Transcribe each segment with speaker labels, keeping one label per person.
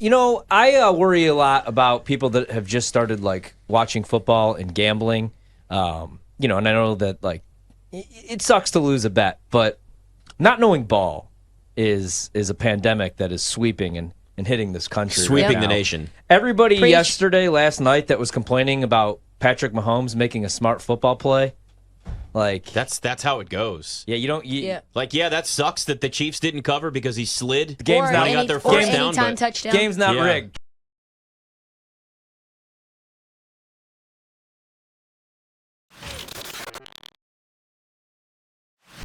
Speaker 1: I worry a lot about people that have just started like watching football and gambling. And I know that like it sucks to lose a bet, but not knowing ball is a pandemic that is sweeping and hitting this country.
Speaker 2: Sweeping
Speaker 1: right
Speaker 2: the
Speaker 1: now.
Speaker 2: nation.
Speaker 1: Everybody
Speaker 3: Preach.
Speaker 1: last night that was complaining about Patrick Mahomes making a smart football play. Like
Speaker 2: That's how it goes.
Speaker 1: yeah, you don't.
Speaker 3: Yeah.
Speaker 2: That sucks that the Chiefs didn't cover because he slid.
Speaker 1: The game's
Speaker 3: Or
Speaker 1: not
Speaker 3: any,
Speaker 2: got their
Speaker 3: or
Speaker 2: first down,
Speaker 3: anytime
Speaker 2: but
Speaker 3: touchdown.
Speaker 1: game's not
Speaker 2: Yeah.
Speaker 1: rigged.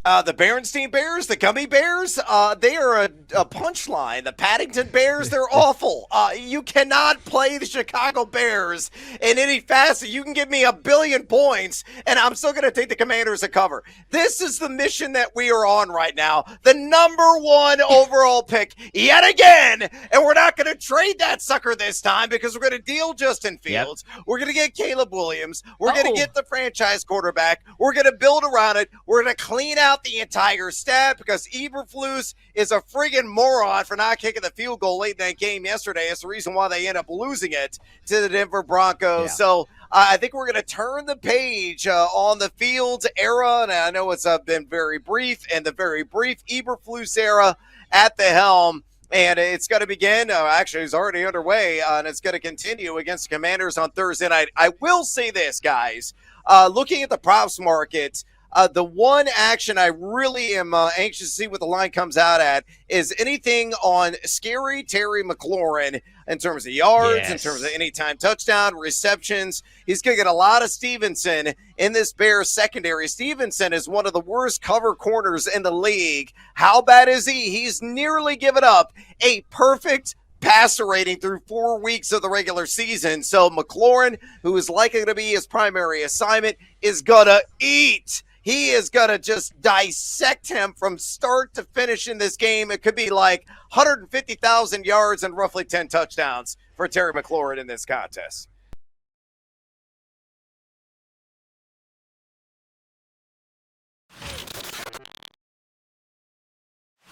Speaker 4: The Berenstein Bears, the Gummy Bears, they are a punchline. The Paddington Bears, they're awful. You cannot play the Chicago Bears in any facet. You can give me 1 billion points, and I'm still going to take the Commanders to cover. This is the mission that we are on right now. The number 1 overall pick yet again, and we're not going to trade that sucker this time because we're going to deal Justin Fields. Yep. We're going to get Caleb Williams. We're going to get the franchise quarterback. We're going to build around it. We're going to clean out the entire stat because Eberflus is a friggin' moron for not kicking the field goal late in that game yesterday. It's the reason why they end up losing it to the Denver Broncos. Yeah. So I think we're going to turn the page on the Fields era, and I know it's been very brief, and the very brief Eberflus era at the helm. And it's going to begin, actually it's already underway, and it's going to continue against the Commanders on Thursday night. I will say this, guys, looking at the props market, the one action I really am anxious to see what the line comes out at is anything on Scary Terry McLaurin in terms of yards, in terms of anytime touchdown, receptions. He's going to get a lot of Stevenson in this Bears secondary. Stevenson is one of the worst cover corners in the league. How bad is he? He's nearly given up a perfect passer rating through 4 weeks of the regular season. So McLaurin, who is likely to be his primary assignment, is going to eat. He is going to just dissect him from start to finish in this game. It could be like 150,000 yards and roughly 10 touchdowns for Terry McLaurin in this contest.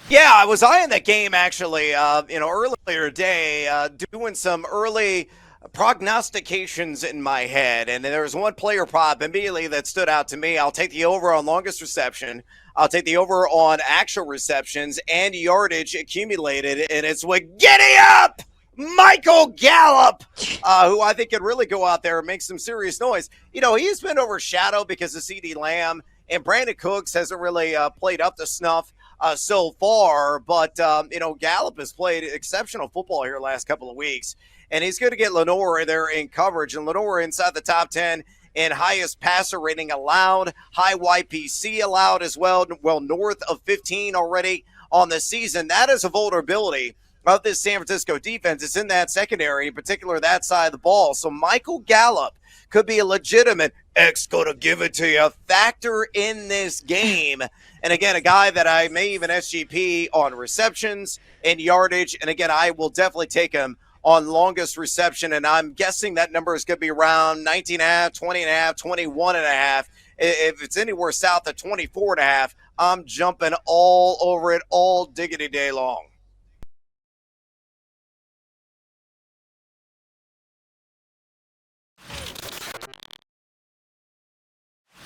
Speaker 4: Yeah, I was eyeing that game actually, earlier today, doing some early prognostications in my head, and there was one player prop immediately that stood out to me. I'll take the over on longest reception. I'll take the over on actual receptions and yardage accumulated, and it's with Giddy Up! Michael Gallup, who I think could really go out there and make some serious noise. He's been overshadowed because of CeeDee Lamb, and Brandon Cooks hasn't really played up to snuff so far, but Gallup has played exceptional football here the last couple of weeks, and he's going to get Lenore there in coverage, and Lenore inside the top 10 in highest passer rating allowed, high YPC allowed as well north of 15 already on the season. That is a vulnerability of this San Francisco defense. It's in that secondary, in particular that side of the ball. So Michael Gallup could be a legitimate X gonna give it to you factor in this game. And again, a guy that I may even SGP on receptions and yardage. And again, I will definitely take him on longest reception. And I'm guessing that number is going to be around 19.5, 20.5, 21.5. If it's anywhere south of 24.5, I'm jumping all over it all diggity day long.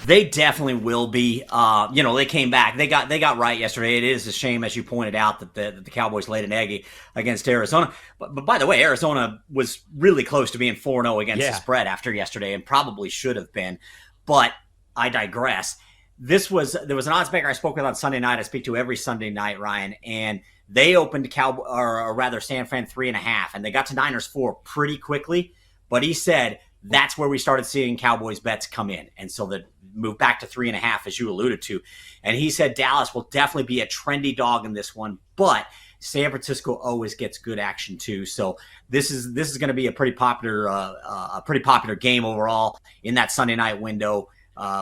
Speaker 5: They definitely will be. They came back. They got right yesterday. It is a shame, as you pointed out, that the Cowboys laid an egg against Arizona. But by the way, Arizona was really close to being 4-0 against the spread after yesterday, and probably should have been. But I digress. There was an odds maker I spoke with on Sunday night. I speak to every Sunday night, Ryan, and they opened San Fran 3.5, and they got to Niners 4 pretty quickly. But he said that's where we started seeing Cowboys bets come in, and so that moved back to 3.5, as you alluded to. And he said Dallas will definitely be a trendy dog in this one, but San Francisco always gets good action too. So this is going to be a pretty popular game overall in that Sunday night window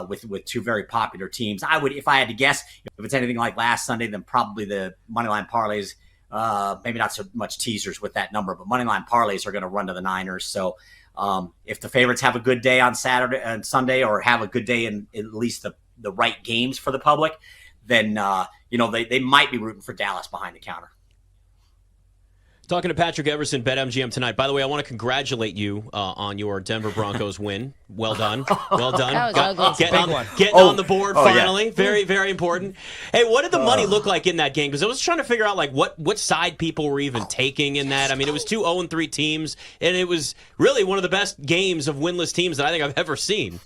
Speaker 5: with two very popular teams. If I had to guess, if it's anything like last Sunday, then probably the moneyline parlays. Maybe not so much teasers with that number, but moneyline parlays are going to run to the Niners. So if the favorites have a good day on Saturday and Sunday, or have a good day in at least the right games for the public, then they might be rooting for Dallas behind the counter.
Speaker 2: Talking to Patrick Everson, BetMGM tonight. By the way, I want to congratulate you on your Denver Broncos win. Well done. Well done.
Speaker 3: That was ugly.
Speaker 2: Getting on the board finally.
Speaker 5: Yeah.
Speaker 2: Very, very important. Hey, what did the money look like in that game? Because I was trying to figure out what side people were even taking in that. I mean, it was 2 0-3 teams, and it was really one of the best games of winless teams that I think I've ever seen.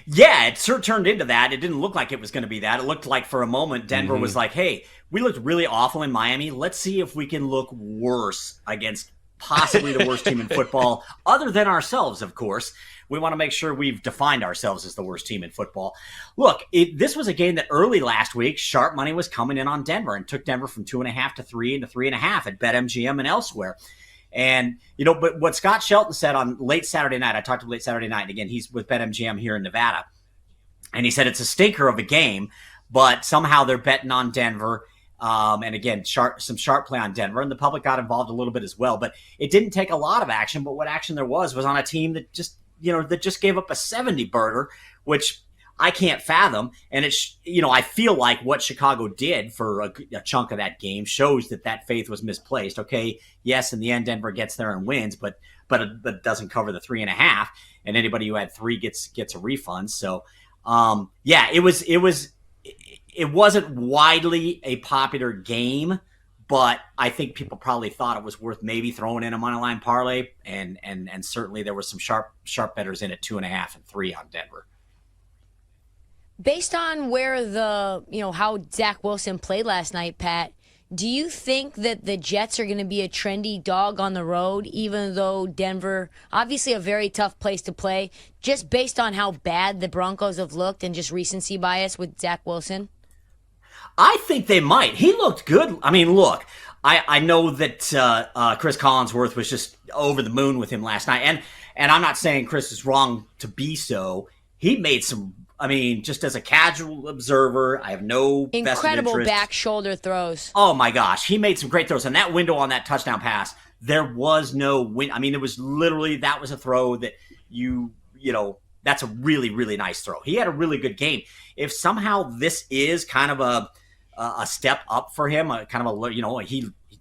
Speaker 5: Yeah, it sure turned into that. It didn't look like it was going to be that. It looked like for a moment Denver was like, hey, we looked really awful in Miami. Let's see if we can look worse against possibly the worst team in football, other than ourselves, of course. We want to make sure we've defined ourselves as the worst team in football. Look, this was a game that early last week, sharp money was coming in on Denver and took Denver from 2.5 to 3 into 3.5 at BetMGM and elsewhere. And, but what Scott Shelton said on late Saturday night, I talked to him late Saturday night, and again, he's with BetMGM here in Nevada, and he said it's a stinker of a game, but somehow they're betting on Denver. And again, some sharp play on Denver, and the public got involved a little bit as well. But it didn't take a lot of action, but what action there was on a team that just gave up a 70 burger, which I can't fathom. And it's, I feel like what Chicago did for a chunk of that game shows that faith was misplaced. Okay, yes, in the end, Denver gets there and wins, but it doesn't cover the 3.5, and anybody who had 3 gets a refund. So, it wasn't widely a popular game, but I think people probably thought it was worth maybe throwing in a moneyline parlay, and certainly there were some sharp bettors in at 2.5 and 3 on Denver.
Speaker 3: Based on where how Zach Wilson played last night, Pat, do you think that the Jets are going to be a trendy dog on the road, even though Denver, obviously a very tough place to play, just based on how bad the Broncos have looked and just recency bias with Zach Wilson?
Speaker 5: I think they might. He looked good. I mean, look, I know that Chris Collinsworth was just over the moon with him last night, and I'm not saying Chris is wrong to be so. He made some. I mean, just as a casual observer, I have no
Speaker 3: incredible
Speaker 5: vested interest.
Speaker 3: back shoulder throws.
Speaker 5: Oh my gosh, he made some great throws. And that window on that touchdown pass, there was no win. I mean, it was literally, that was a throw that that's a really, really nice throw. He had a really good game. If somehow this is kind of a step up for him,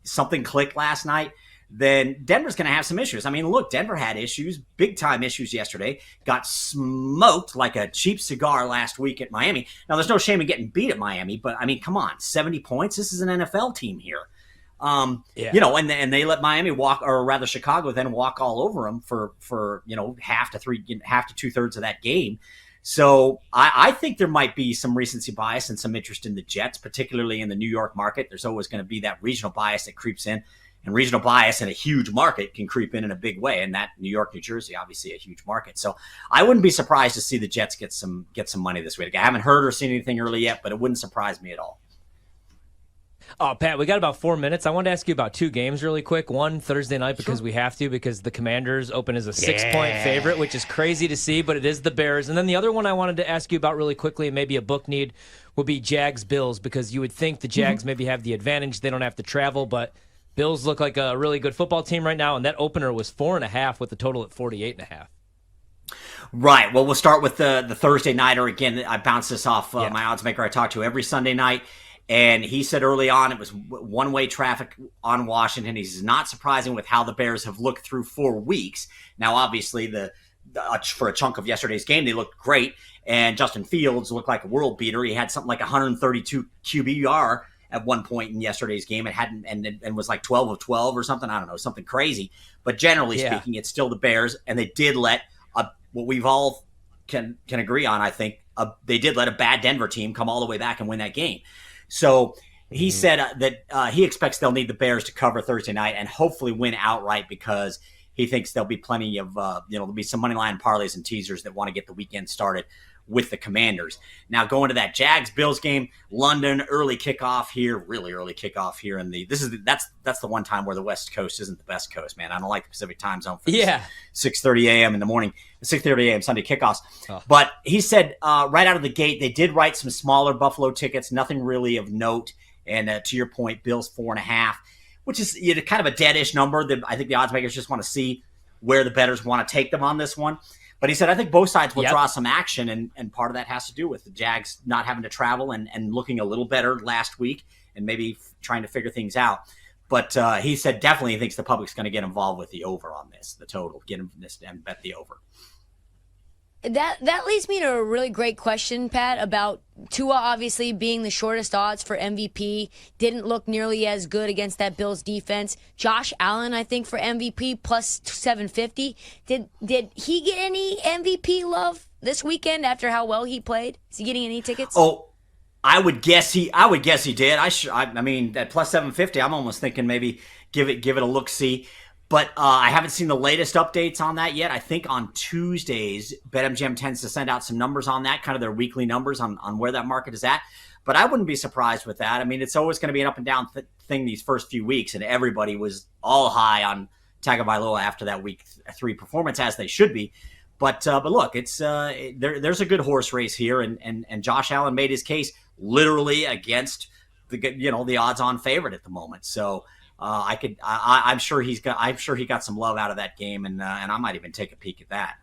Speaker 5: something clicked last night, then Denver's going to have some issues. I mean, look, Denver had issues, big-time issues yesterday, got smoked like a cheap cigar last week at Miami. Now, there's no shame in getting beat at Miami, but, I mean, come on, 70 points? This is an NFL team here. And they let Miami walk, or rather Chicago then walk all over them for half to 2/3 of that game. So I think there might be some recency bias and some interest in the Jets, particularly in the New York market. There's always going to be that regional bias that creeps in. And regional bias in a huge market can creep in a big way, and that New York, New Jersey, obviously a huge market. So I wouldn't be surprised to see the Jets get some money this week. I haven't heard or seen anything early yet, but it wouldn't surprise me at all.
Speaker 1: Oh, Pat, we got about 4 minutes. I wanted to ask you about 2 games really quick. One Thursday night because we have to, because the Commanders open as a 6-point favorite, which is crazy to see, but it is the Bears. And then the other one I wanted to ask you about really quickly, and maybe a book need, will be Jags-Bills, because you would think the Jags maybe have the advantage. They don't have to travel, but Bills look like a really good football team right now, and that opener was 4.5 with a total at 48.5.
Speaker 5: Right. Well, we'll start with the Thursday nighter. Again, I bounced this off my odds maker I talk to every Sunday night, and he said early on it was one-way traffic on Washington. He's not surprising with how the Bears have looked through 4 weeks. Now, obviously, for a chunk of yesterday's game, they looked great, and Justin Fields looked like a world beater. He had something like 132 QBR at one point in yesterday's game. It hadn't and was like 12 of 12 or something. I don't know, something crazy. But generally speaking, it's still the Bears, and they did let what we've all can agree on. I think they did let a bad Denver team come all the way back and win that game. So he said that he expects they'll need the Bears to cover Thursday night and hopefully win outright, because he thinks there'll be plenty of there'll be some money line parlays and teasers that want to get the weekend started with the Commanders. Now going to that Jags-Bills game, London, early kickoff here, really early kickoff here that's the one time where the West Coast isn't the best coast, man. I don't like the Pacific time zone for 6:30 a.m. in the morning, 6:30 a.m. Sunday kickoffs. But he said right out of the gate, they did write some smaller Buffalo tickets, nothing really of note. And to your point, Bills 4.5, which is kind of a deadish number that I think the odds makers just want to see where the bettors want to take them on this one. But he said, I think both sides will draw some action, and part of that has to do with the Jags not having to travel and looking a little better last week and maybe trying to figure things out. But he said definitely he thinks the public's going to get involved with the over on this, the total, get him this and bet the over.
Speaker 3: That leads me to a really great question, Pat, about Tua obviously being the shortest odds for MVP. Didn't look nearly as good against that Bills defense. Josh Allen, I think, for MVP plus 750. Did he get any MVP love this weekend after how well he played? Is he getting any tickets?
Speaker 5: Oh, I would guess he did. I mean, at plus 750, I'm almost thinking maybe give it a look see. But I haven't seen the latest updates on that yet. I think on Tuesdays, BetMGM tends to send out some numbers on that, kind of their weekly numbers on where that market is at. But I wouldn't be surprised with that. I mean, it's always going to be an up and down thing these first few weeks, and everybody was all high on Tagovailoa after that week 3 performance, as they should be. But look, it's there's a good horse race here, and Josh Allen made his case literally against the odds-on favorite at the moment. So. I'm sure he got some love out of that game, and I might even take a peek at that.